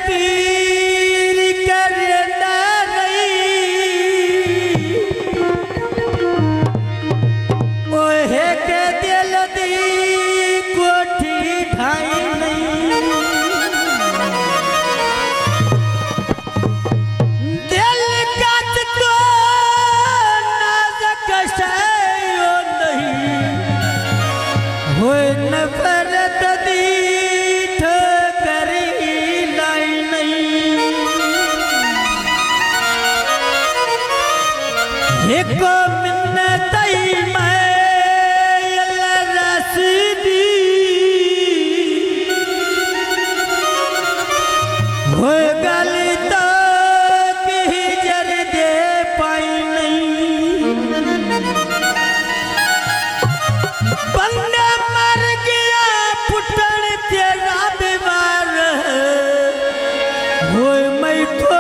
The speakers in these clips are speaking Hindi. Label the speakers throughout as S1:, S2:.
S1: पीर करना रही ओहे के दिल दी कोठी ढाई नहीं दिल का तो नाज़क शयो नहीं होए नफरत दी एक मिन्नत मैं रसीदी हो गली तो जर दे पाई नहीं बंदे मर गया पुटन तेरा बीमार हो मैं तो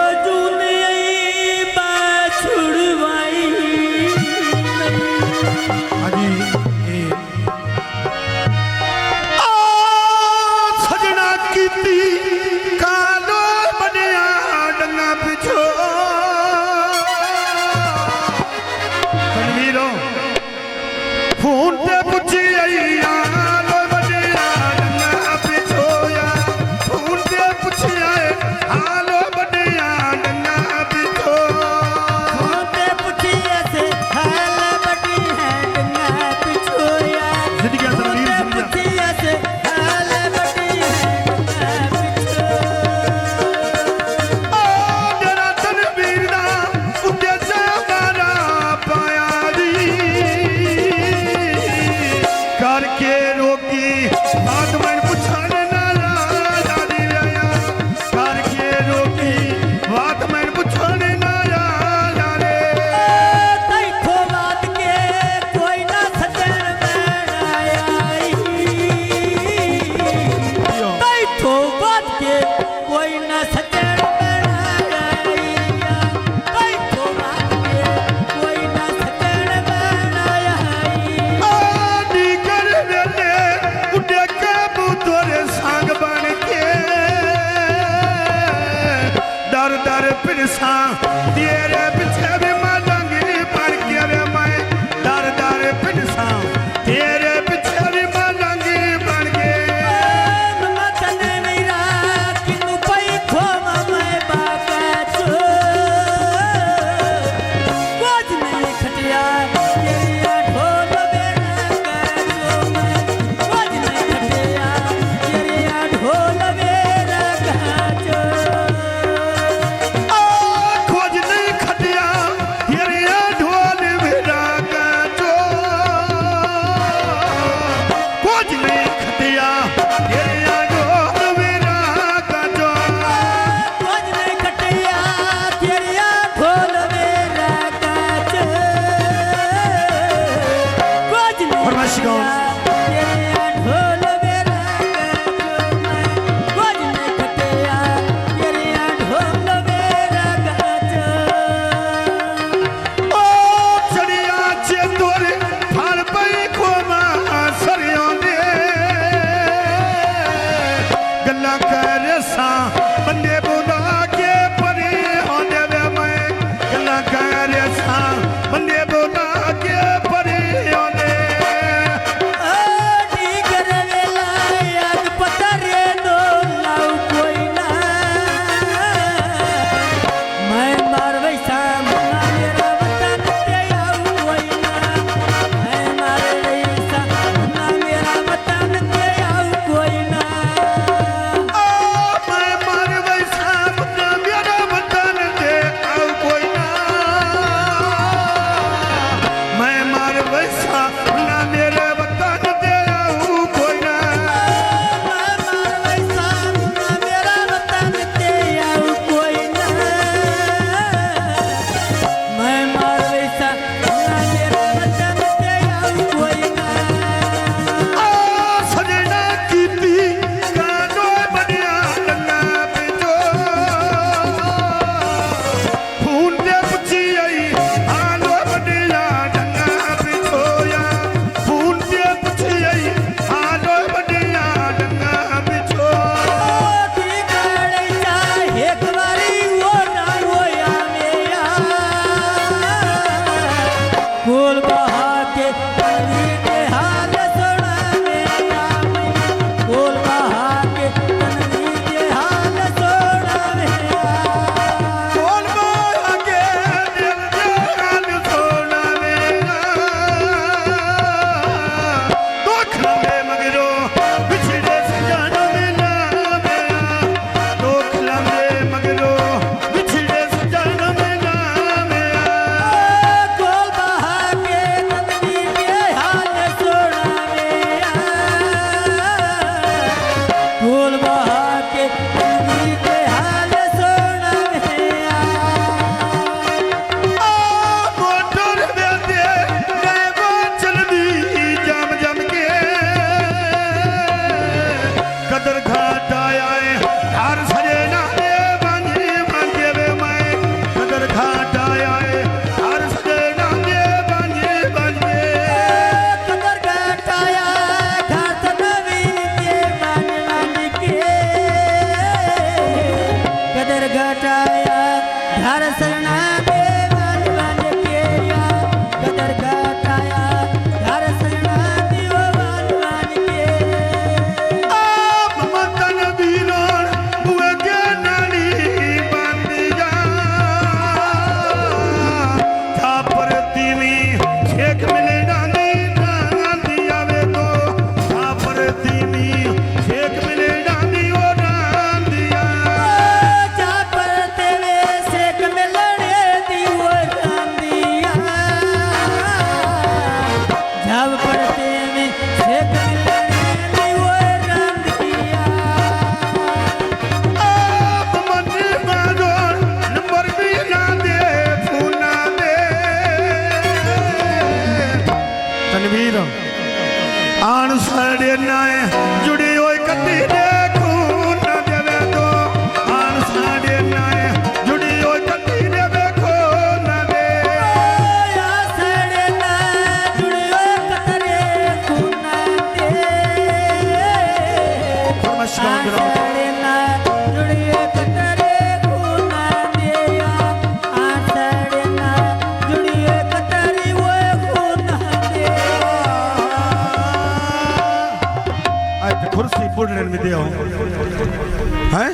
S1: तेरे पीछे भी मांगी पड़ के रे मैं दर दर पिटसा तेरे पीछे भी मांगी पड़ के
S2: मचने मेरा किनु पई खो मम जी के हाल सुनावे
S1: मोटर में दे गए चलदी जम जम के कदर घाट आया है घर सजे ना दे बांझे बांझे वे मैं कदर घाट आया है घर सजे ना दे बांझे बांझे
S2: कदर घटाया घाट नवी के मान मान के कदर घटाया घर सजना दे मान मान के या कदर घटाया घर सजना दियो मान मान के
S1: आप मतन बीरोन बुए के नानी बांधिया था पर तीवी शेख मिले नानी नांदिया वे तो था पर तीवी शेख मिले नानी ओ नांदिया
S2: जा पर तेरे सेक मिलने दियो रांदिया जब पर तेरे सेक मिलने दियो रांदिया
S1: आप मन मारो नंबर भी ना दे फूना दे तनवीर आन साड़े नाए जुड़ी होई कटी दे खून ना देवे तो आन साड़े नाए जुड़ी होई कटी देवे खून ना दे
S2: या सड़े ना जुड़ियो कतरे खुना दे
S1: फरमाइश गाओ जरा।
S2: सड़े ना जुड़ियो कतरे खुना दे या सड़े ना जुड़ियो कतरे वो खुना दे
S1: आज कुर्सी बुढ़ने में दे हैं